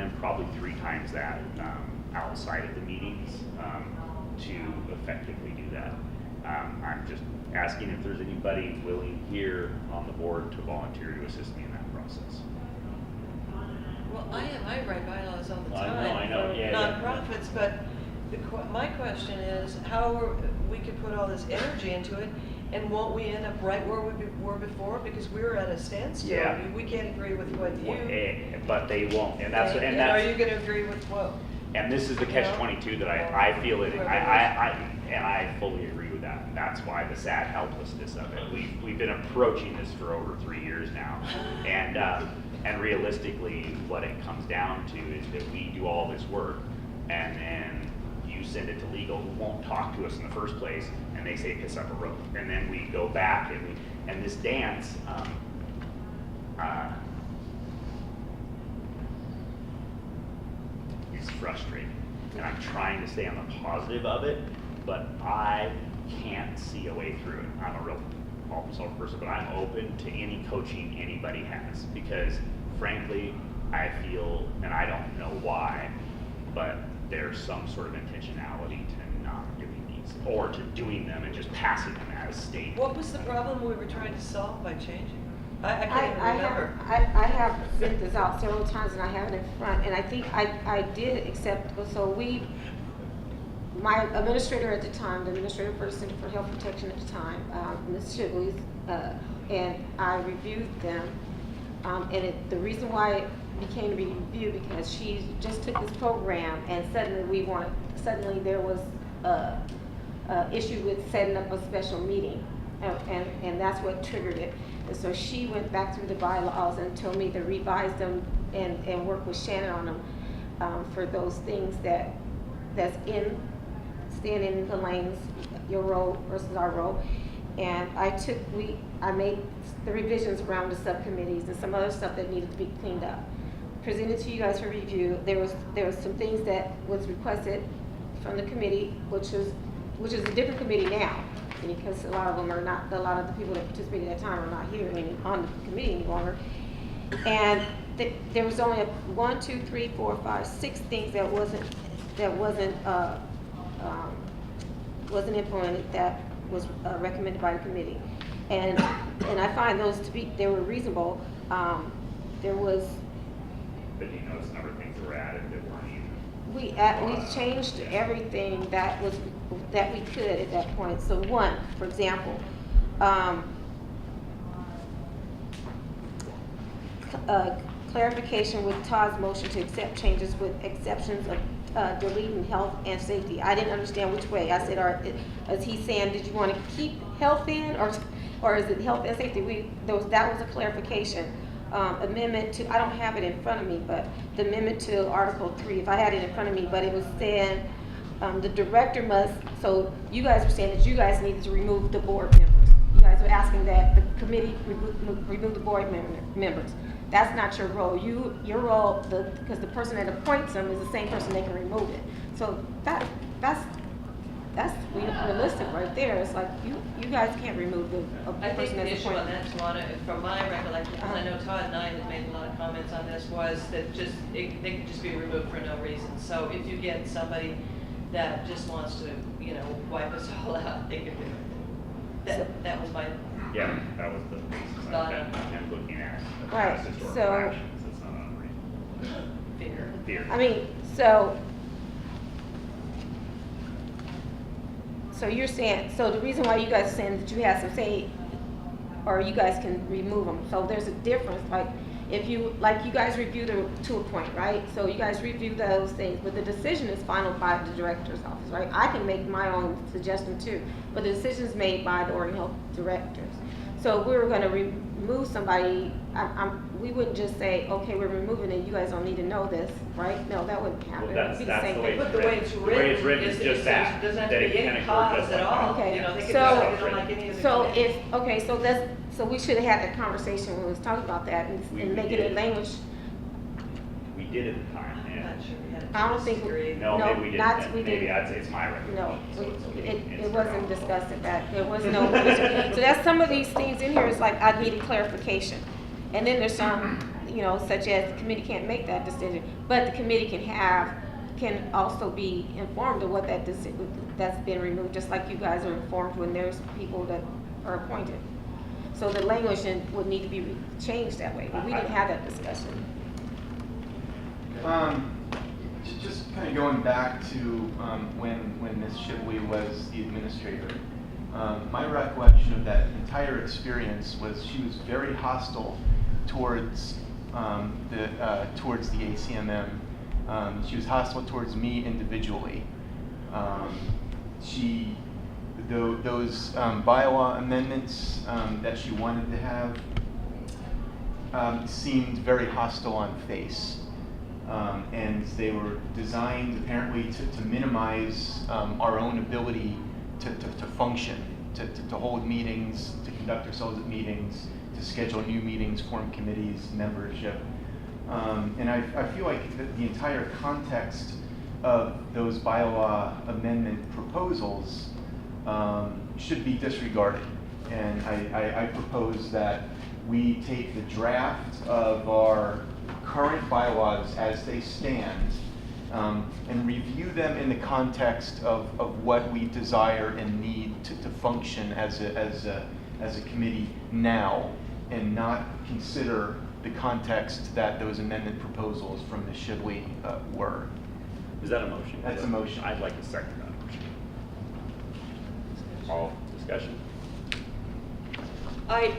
then probably 3 times that outside of the meetings to effectively do that. I'm just asking if there's anybody willing here on the board to volunteer to assist me in that process. Well, I write bylaws all the I time know, for yeah, nonprofits, but my question is how we could put all this energy into it, and won't we end up right where we were before, because we were at a standstill? Yeah. We can't agree with what you. But they won't, and that's and are you going to agree with what? And this is the catch-22 that I feel it. I fully agree with that. And that's why the sad helplessness of it. We've been approaching this for over 3 years now, and realistically, what it comes down to is that we do all this work, and then you send it to legal, who won't talk to us in the first place, and they say piss up a road, and then we go back and this dance. Is frustrating, and I'm trying to stay on the positive of it, but I can't see a way through it. I'm a real problem-solver person, but I'm open to any coaching anybody has, because frankly, I feel, and I don't know why, but there's some sort of intentionality to not doing these, or to doing them and just passing them as state. What was the problem we were trying to solve by changing? I can't even remember. I have sent this out several times, and I have it in front, and I think I did accept, so my administrator at the time, the administrator for the Center for Health Protection at the time, Ms. Shigley's, and I reviewed them, and the reason why it became to be reviewed, because she just took this program, and suddenly there was a issue with setting up a special meeting, and that's what triggered it. And so she went back through the bylaws and told me to revise them and work with Shannon on them for those things that's staying in the lanes, your role versus our role. And I made the revisions around the subcommittees and some other stuff that needed to be cleaned up. Presented to you guys for review. There was some things that was requested from the committee, which is a different committee now, because a lot of the people that participated at that time are not here on the committee any longer. And there was only 1, 2, 3, 4, 5, 6 things that wasn't implemented that was recommended by the committee, and I find those they were reasonable. There was. But you notice a number of things that were added that weren't even. We changed everything that we could at that point. So one, for example, clarification with Todd's motion to accept changes with exceptions of deleting health and safety. I didn't understand which way. I said, is he saying, did you want to keep health in, or is it health and safety? That was a clarification. Amendment to, I don't have it in front of me, but the amendment to Article 3, if I had it in front of me, but it was saying the director must, so you guys were saying that you guys needed to remove the board members. You guys were asking that the committee remove the board members. That's not your role. Your role, because the person that appoints them is the same person they can remove it. So that's realistic right there. It's like you guys can't remove the I person think the that's issue on appointed. that, Tawana, from my recollection, because I know Todd and I had made a lot of comments on this, was that they could just be removed for no reason. So if you get somebody that just wants to, wipe us all out, they could do it. That was my. Yeah, that was the basis I'm looking at. Right, Historical so- actions, it's not unreasonable. Fear. I mean, so you're saying, so the reason why you guys are saying that you have some say, or you guys can remove them. So there's a difference, like if you guys review to a point, right? So you guys review those things, but the decision is final by the director's office, right? I can make my own suggestion too, but the decision is made by the Oregon Health directors. So if we were going to remove somebody, we wouldn't just say, okay, we're removing it, you guys don't need to know this, right? No, that wouldn't happen. Well, It would be the that's same the way thing. But the way it's written, The way it's written is just that. Doesn't have that to it be can any occur cause just at like all. that. Okay. They could So- decide they don't like any of the So conditions. so we should have had that conversation when we was talking about that We and making it did. language. We did at the time, I'm yeah. not sure we had a I don't think- disagree. No, No, maybe we didn't. not- then. we Maybe didn't. it's my recollection. No, so it's okay. it It's wasn't not- discussed at that. There was no. So that's some of these things in here is like I needed clarification, and then there's some you know, such as the committee can't make that decision, but the committee can also be informed of what that's been removed, just like you guys are informed when there's people that are appointed. So the language would need to be changed that way, but we didn't have that discussion. Just kind of going back to when Ms. Shibley was the administrator, my recollection of that entire experience was she was very hostile towards towards the ACMM. She was hostile towards me individually. Those bylaw amendments that she wanted to have seemed very hostile on face. And they were designed apparently to minimize our own ability to function, to hold meetings, to conduct ourselves at meetings, to schedule new meetings, form committees, membership. And I feel like the entire context of those bylaw amendment proposals should be disregarded. And I propose that we take the draft of our current bylaws as they stand and review them in the context of what we desire and need to function as a committee now, and not consider the context that those amendment proposals from Ms. Shibley were. Is that a motion? That's a motion. I'd like to second that motion. All discussion? I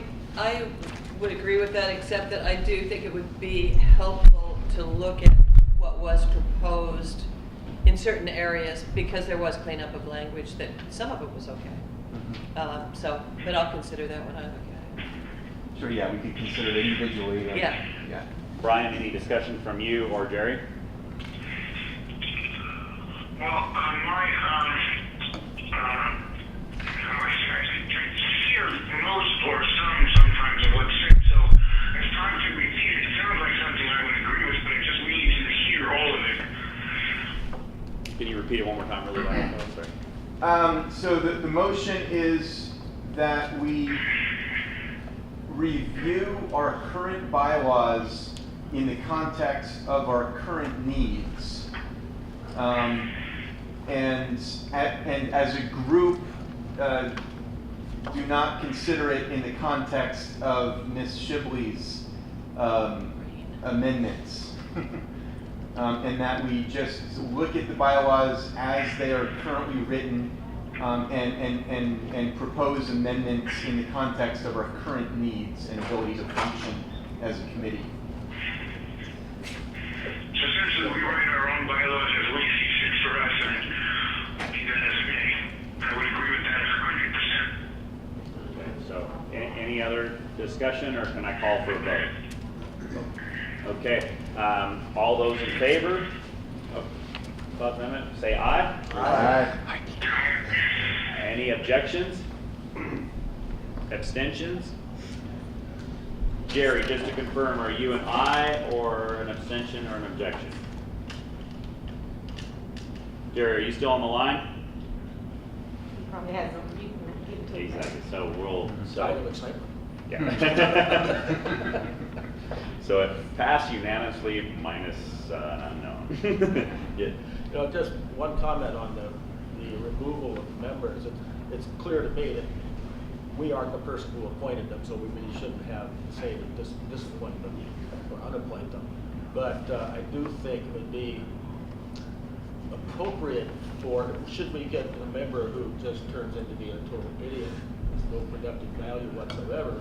would agree with that, except that I do think it would be helpful to look at what was proposed in certain areas, because there was cleanup of language that some of it was okay. But I'll consider that when I look at it. Sure, yeah, we could consider it individually. Yeah. Brian, any discussion from you or Jerry? Well, I hear most or sometimes of what's said, so it's time to repeat it. It sounds like something I would agree with, but it just we need to hear all of it. Can you repeat it one more time really loud? Oh, sorry. So the motion is that we review our current bylaws in the context of our current needs. And as a group, do not consider it in the context of Ms. Shibley's amendments. And that we just look at the bylaws as they are currently written, and propose amendments in the context of our current needs and ability to function as a committee. So essentially, we write our own bylaws as we see fit for us, and be that as it may. I would agree with that 100%. Okay, so any other discussion, or can I call for a vote? Okay, all those in favor of the amendment, say aye. Aye. Any objections? Abstentions? Jerry, just to confirm, are you an aye or an abstention or an objection? Jerry, are you still on the line? Probably has a, you can give it to him. Exactly, so we'll, yeah. So it passed unanimously minus unknown. Yeah. You know, just one comment on the removal of members. It's clear to me that we aren't the person who appointed them, so we really shouldn't have to say that disappoint them or unappoint them. But I do think it would be appropriate should we get a member who just turns into being a total idiot, with no productive value whatsoever,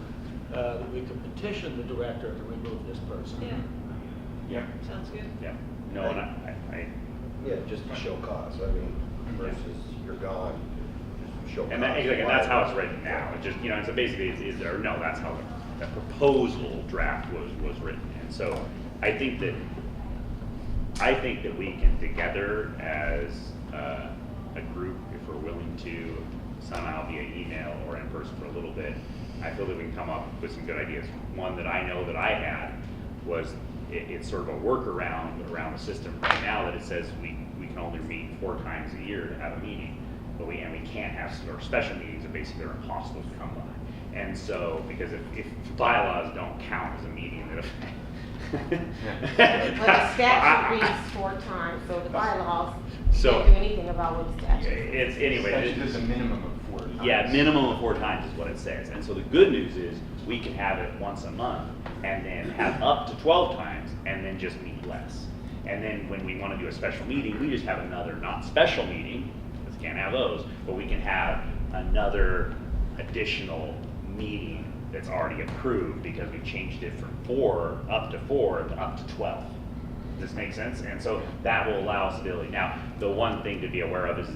that we could petition the director to remove this person. Yeah. Yeah. Sounds good. Yeah. No, and I Yeah, just to show cause, I mean, versus you're gone, just show cause. and that's how it's written now. It just, and so basically that's how the proposal draft was written. And so I think that we can together as a group, if we're willing to somehow via email or in person for a little bit, I feel that we can come up with some good ideas. One that I know that I had was it's sort of a workaround around the system right now that it says we can only meet 4 times a year to have a meeting, but we can't have our special meetings that basically are impossible to come by. And so, because if bylaws don't count as a meeting, that But the statute reads 4 times, so the bylaws So- can't do anything about what the statute says. It's, anyway. There's a minimum of 4 times. Yeah, minimum of 4 times is what it says. And so the good news is we can have it once a month and then have up to 12 times and then just meet less. And then when we want to do a special meeting, we just have another not special meeting, because we can't have those, but we can have another additional meeting that's already approved because we changed it from 4 up to 4 to up to 12. Does this make sense? And so that will allow us ability. Now, the one thing to be aware of is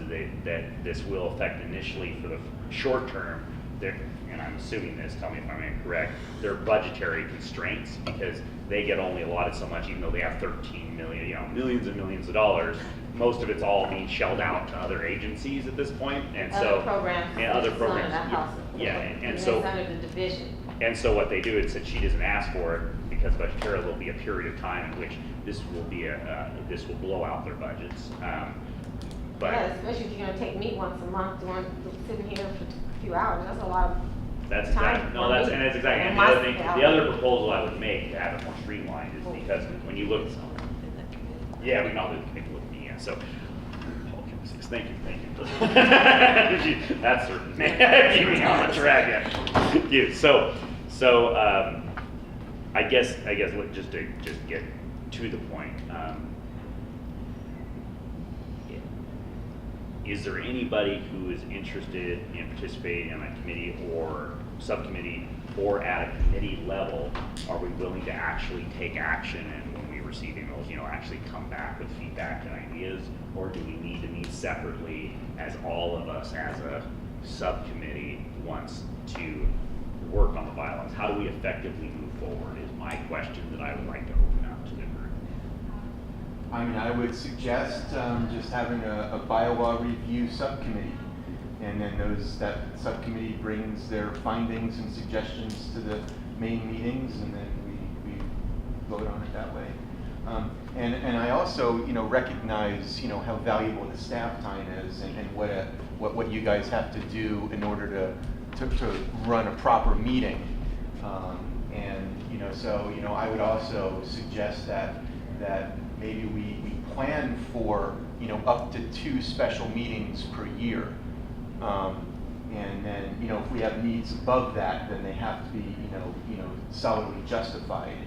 that this will affect initially for the short term, and I'm assuming this, tell me if I'm incorrect, their budgetary constraints, because they get only allotted so much, even though they have 13 million, millions and millions of dollars. Most of it's all being shelled out to other agencies at this point, and so. Other programs. And other it's under programs. that house. Yeah, and it's so. under the division. And so what they do is that she doesn't ask for it because budgetary will be a period of time in which this will be this will blow out their budgets. But Yeah, especially if you're gonna take me once a month, sitting here for a few hours, that's a lot of that's time. exactly, no, for that's, me. and that's exactly, and the my other thing, the salary. other proposal I would make to have it more streamlined is because when you look, yeah, we can all do the look at me, yeah, so. Thank you. That's certain. Keep me on the track, yeah. You. So, I guess just to get to the point. Is there anybody who is interested in participating on a committee or subcommittee or at a committee level? Are we willing to actually take action and when we receive emails, actually come back with feedback and ideas? Or do we need to meet separately as all of us as a subcommittee wants to work on the bylaws? How do we effectively move forward is my question that I would like to open up to the group. I mean, I would suggest just having a bylaw review subcommittee. And then that subcommittee brings their findings and suggestions to the main meetings, and then we vote on it that way. And I also, recognize, how valuable the staff time is and what you guys have to do in order to run a proper meeting. I would also suggest that maybe we plan for, up to 2 special meetings per year. And then, if we have needs above that, then they have to be, solidly justified.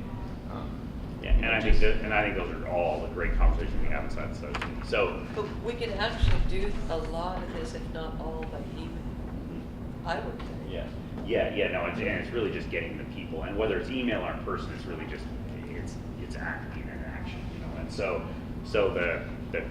Yeah, and I think those are all the great conversations we have inside the subcommittee. So, But we can actually do a lot of this, if not all, by email. I would think. no, and it's really just getting the people, and whether it's email or in person, it's really just it's acting in action, And so the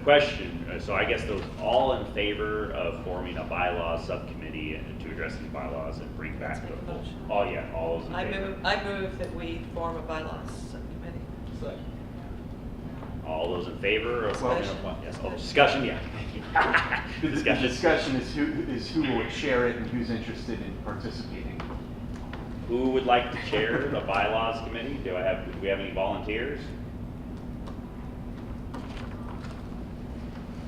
question, so I guess those all in favor of forming a bylaws subcommittee to address these bylaws and bring back the full. Oh yeah, all those in favor. I move that we form a bylaws subcommittee. Second. All those in favor of forming Discussion. a yes. Oh, discussion, yeah. The discussion is who will chair it and who's interested in participating. Who would like to chair the bylaws committee? Do we have any volunteers?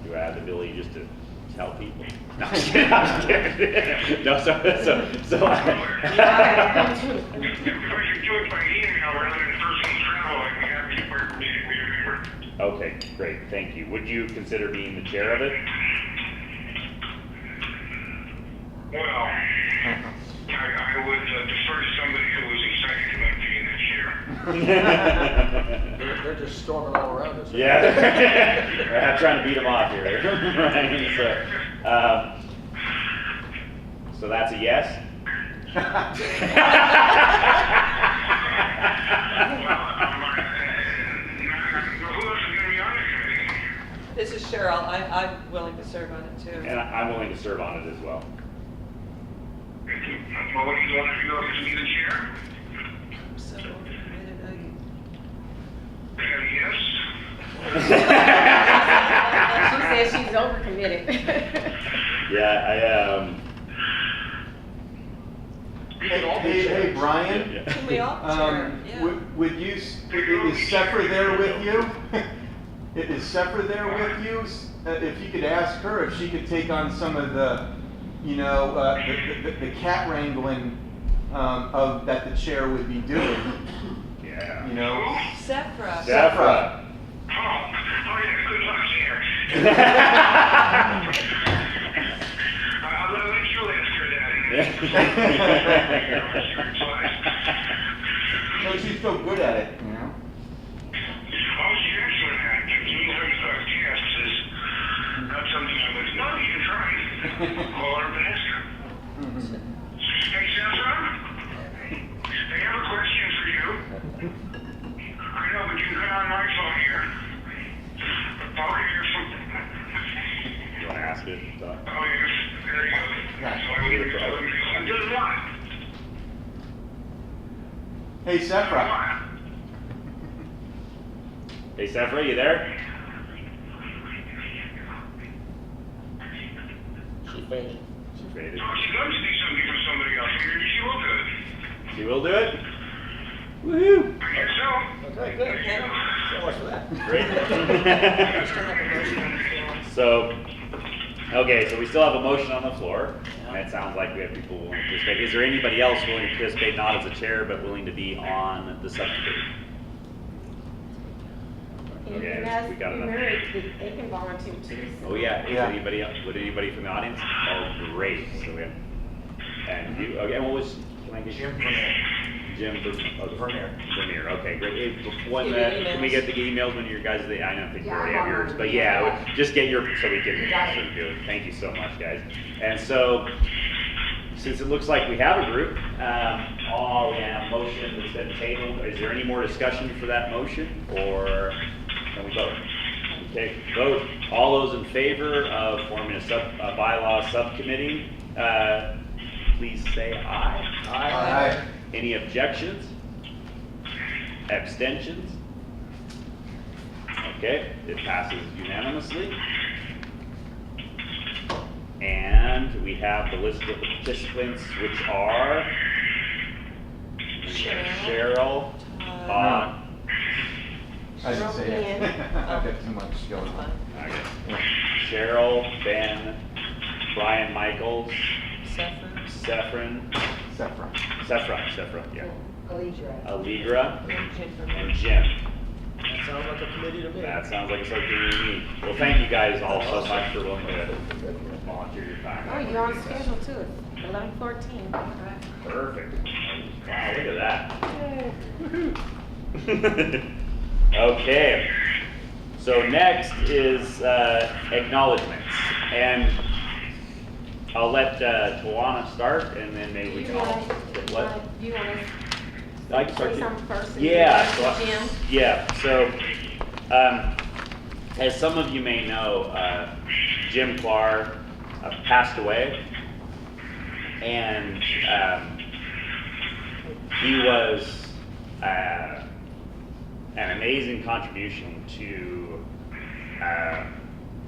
Do I have the ability just to tell people? No, I'm just kidding. I'm just kidding. No, so. If we could do it by email rather than personal travel, I'd be happy to participate. Okay, great, thank you. Would you consider being the chair of it? Well, I would defer to somebody who was excited about being the chair. They're just storming all around us. Yeah, I'm trying to beat them off here. Right, so that's a yes? Who else is going to be on the committee? This is Cheryl. I'm willing to serve on it too. And I'm willing to serve on it as well. Well, what do you want to do to be the chair? So, Yes. She says she's overcommitted. Yeah, Hey, Brian. Yeah. Can we all chair? Yeah. Would you, is Sephra there with you? Is Sephra there with you? If you could ask her if she could take on some of the, the cat wrangling that the chair would be doing. Yeah. Yeah. You know? Sephra. Sephra. Oh, yeah, good luck there. I'll let you answer that. So she's so good at it, you know? Oh, she's excellent at it. Doing her tasks is not something I would not even try. Call her and ask her. Hey, Sephra, I have a question for you. I know, but you can get on my phone here. Okay, here's some. You want to ask it? Oh, yes, there you go. Right. So I did what? Hey, Sephra. What? Hey, Sephra, you there? She fainted. She faded. Oh, she loves to do something for somebody else. Maybe she will do it. She will do it? Woohoo! I guess so. Okay, good. So much for that. Great. Still have a motion on the floor. So, okay, so we still have a motion on the floor. And it sounds like we have people willing to participate. Is there anybody else willing to participate, not as a chair, but willing to be on the subcommittee? Okay, And that's, we got enough. remember, they can volunteer too. so- Oh, yeah, is Yeah. anybody else, would anybody from the audience? Oh, great, so we have, and you, okay, what was, can I get Jim Vermeer. Jim Vermeer. Vermeer, okay, great. When, Give me can we emails. get the emails when your guys, I don't think you Yeah, already I'm have yours, on. but yeah, just get your, so we can, Got it. so do it. Thank you so much, guys. And so, since it looks like we have a group, we have a motion that's been tabled. Is there any more discussion for that motion, or can we vote? Okay, vote. All those in favor of forming a bylaw subcommittee, please say aye. Aye. Any objections? Abstentions? Okay, it passes unanimously. And we have the list of participants, which are Cheryl, Todd, I didn't say it. I've got too much going on. okay, Cheryl, Ben, Brian Michaels, Sephra. Sephra, yeah. Allegra. Allegra, And Jim and Vermeer. Jim. That sounds like a committee to me. That sounds like a subcommittee to me. Well, thank you guys all so much for willing to volunteer your time. Oh, you're on schedule too, 11:14. Perfect. Wow, look at that. Okay. So next is acknowledgements. And I'll let Tawana start, and then maybe we can all get what? You want to I can start say too. something first? and Yeah. then So Jim? So, as some of you may know, Jim Clark passed away, and he was an amazing contribution to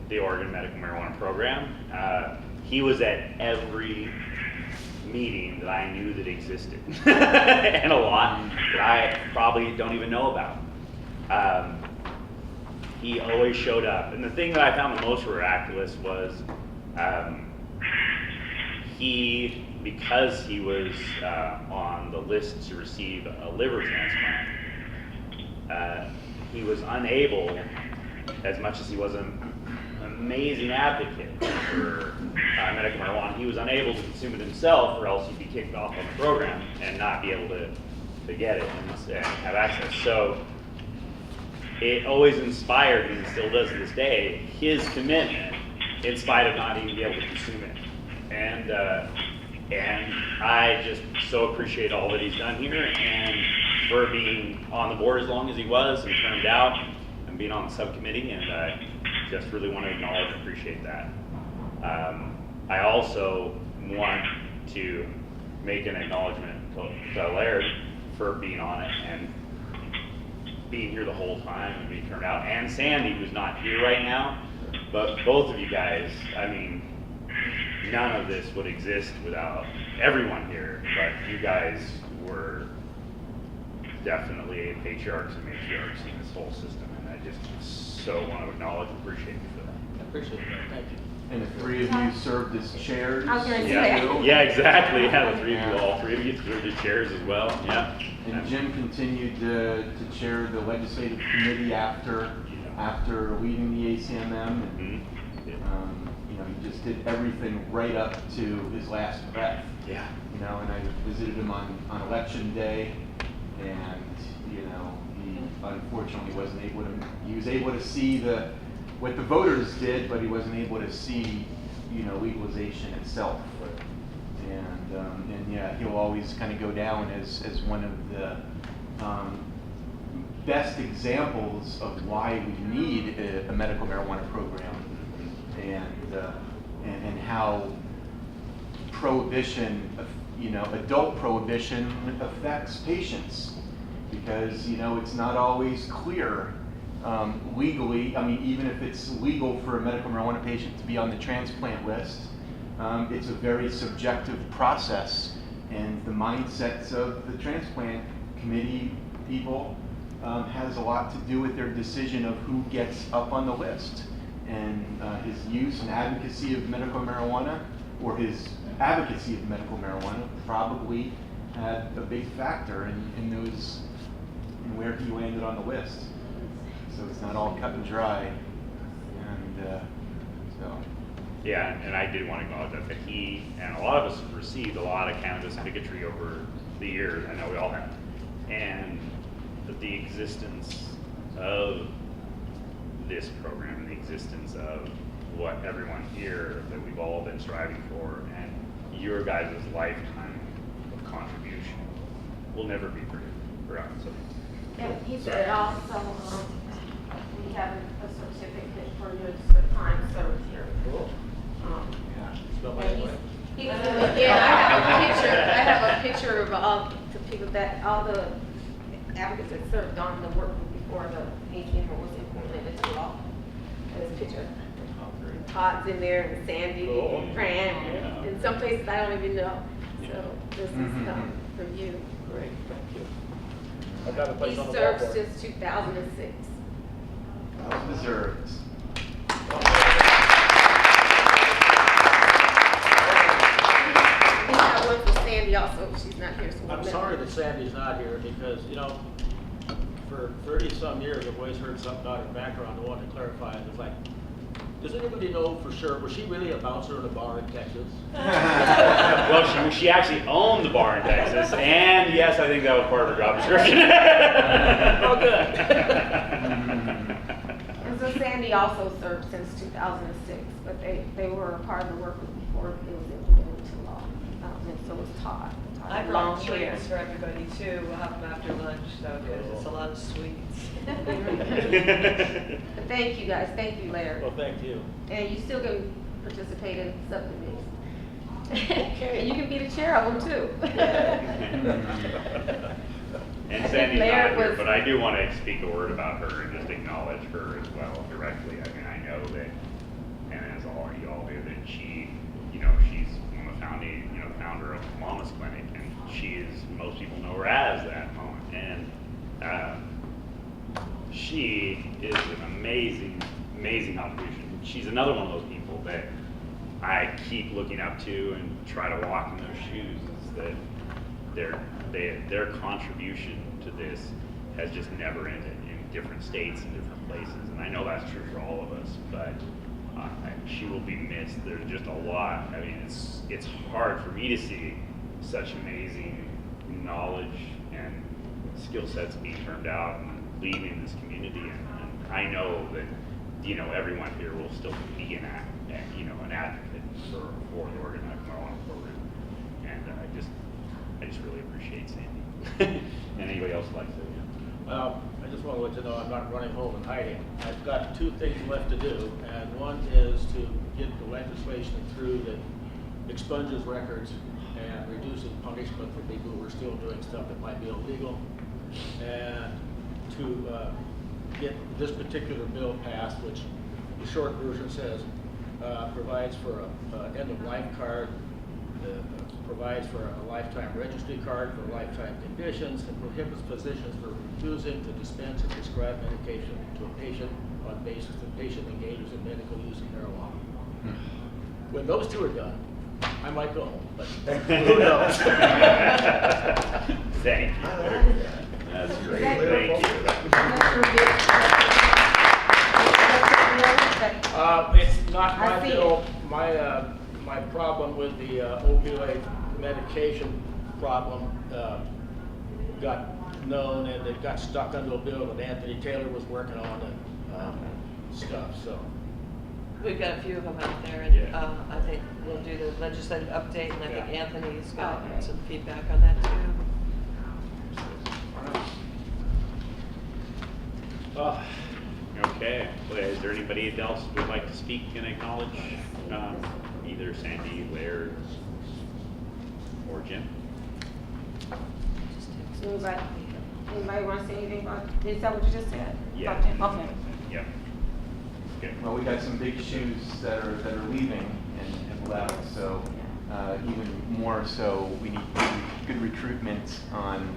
the Oregon Medical Marijuana Program. He was at every meeting that I knew that existed, and a lot that I probably don't even know about. He always showed up, and the thing that I found the most miraculous was because he was on the list to receive a liver transplant, he was unable, as much as he was an amazing advocate for medical marijuana, he was unable to consume it himself, or else he'd be kicked off on the program and not be able to get it and have access. So it always inspired, and still does to this day, his commitment in spite of not even being able to consume it. And I just so appreciate all that he's done here, and for being on the board as long as he was and turned out, and being on the subcommittee, and I just really want to acknowledge and appreciate that. I also want to make an acknowledgement to Laird for being on it and being here the whole time and being turned out, and Sandy, who's not here right now, but both of you guys, I mean, none of this would exist without everyone here, but you guys were definitely patriarchs and matriarchs in this whole system, and I just so want to acknowledge and appreciate you for that. I appreciate that, thank you. And the three of you served as chairs. I was gonna say Yeah, that. yeah, exactly. Yeah, the three of you, Yeah. all three of you served as chairs as well. Yeah. And Jim continued to chair the legislative committee after leaving the ACMM. And, you know, he just did everything right up to his last breath. Yeah. You know, and I visited him on election day, and you know, he unfortunately wasn't able to. He was able to see what the voters did, but he wasn't able to see, you know, legalization itself. And yeah, he'll always kind of go down as one of the best examples of why we need a medical marijuana program, and how prohibition, you know, adult prohibition affects patients, because you know it's not always clear legally. I mean, even if it's legal for a medical marijuana patient to be on the transplant list, it's a very subjective process, and the mindsets of the transplant committee people has a lot to do with their decision of who gets up on the list. And his use and advocacy of medical marijuana, or his advocacy of medical marijuana, probably had a big factor in where he landed on the list. So it's not all cut and dry. And so. Yeah, and I did want to acknowledge that he and a lot of us have received a lot of cannabis bigotry over the years. I know we all have. And the existence of this program, and the existence of what everyone here that we've all been striving for, and your guys' lifetime of contribution will never be forgotten. So, And he said also, we have a certificate for your time served here. Cool. Smell my And way. I have a picture of all the people all the advocates that served on the work before the ACMM was implemented into law. There's a picture. Todd's in there, and Sandy, Cool. and Fran, Yeah. and some places I don't even know. Yeah. So this is from you. Great, thank you. I've got a place He on the served wall for it. since 2006. Well deserved. We have one for Sandy also. She's not here, so we'll I'm let sorry her. that Sandy's not here because, you know, for 30-some years, I've always heard something out in the background I wanted to clarify. And it's like, does anybody know for sure, was she really a bouncer in a bar in Texas? well, she actually owned the bar in Texas, and yes, I think that was part of her job description. Oh, good. And so Sandy also served since 2006, but they were a part of the work before it was implemented into law. And so was Todd. Todd I had brought long hair. treats for everybody too. We'll have them after lunch, so because it's a lot of sweets. But thank you guys. Thank you, Larry. Well, thank you. And you still can participate in subcommittees. Okay. And you can be the chair of them too. And Sandy's Larry not here, was- but I do want to speak a word about her and just acknowledge her as well directly. I mean, I know that, and as all you all do, that she, you know, she's one of the founder of the Wellness Clinic, and she is, most people know her as that moment. And she is an amazing, amazing contribution. She's another one of those people that I keep looking up to and try to walk in those shoes. Is that their contribution to this has just never ended in different states and different places. And I know that's true for all of us, but she will be missed. There's just a lot. I mean, it's hard for me to see such amazing knowledge and skill sets being turned out and leaving this community. And I know that, you know, everyone here will still be an advocate for the organized marijuana program. And I just really appreciate Sandy. And anybody else like to? I just want to let you know I'm not running home and hiding. I've got two things left to do, and one is to get the legislation through that expunges records and reduces punishment for people who are still doing stuff that might be illegal, and to get this particular bill passed, which the short version says provides for an end-of-life card, provides for a lifetime registry card for lifetime conditions, and prohibits physicians from refusing to dispense or prescribe medication to a patient on basis that the patient engages in medical use of marijuana. When those two are done, I might go home, but who knows? Thank you. That's great, thank you. It's not I my see bill. it. My problem with the opioid medication problem got known, and it got stuck under a bill that Anthony Taylor was working on and stuff, so. We've got a few of them out there, and Yeah. I think we'll do the legislative update, and I think Yeah. Anthony's got Okay. some feedback on that too. Okay, well, is there anybody else who would like to speak and acknowledge, either Sandy, Laird, or Jim? Anybody want to say anything about, is that what you just said? Yeah. Okay. Yep. Good. Well, we got some big shoes that are leaving and left, so even more so, we need good recruitment on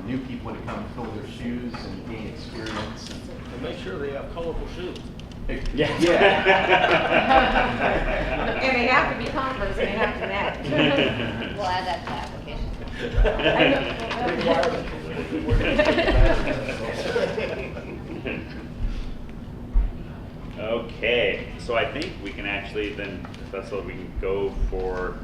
new people to come fill their shoes and gain experience. And make sure they have colorful shoes. Yeah. And they have to be Converse, and they have to match. We'll add that to the application. Okay, so I think we can actually then, that's what we can go for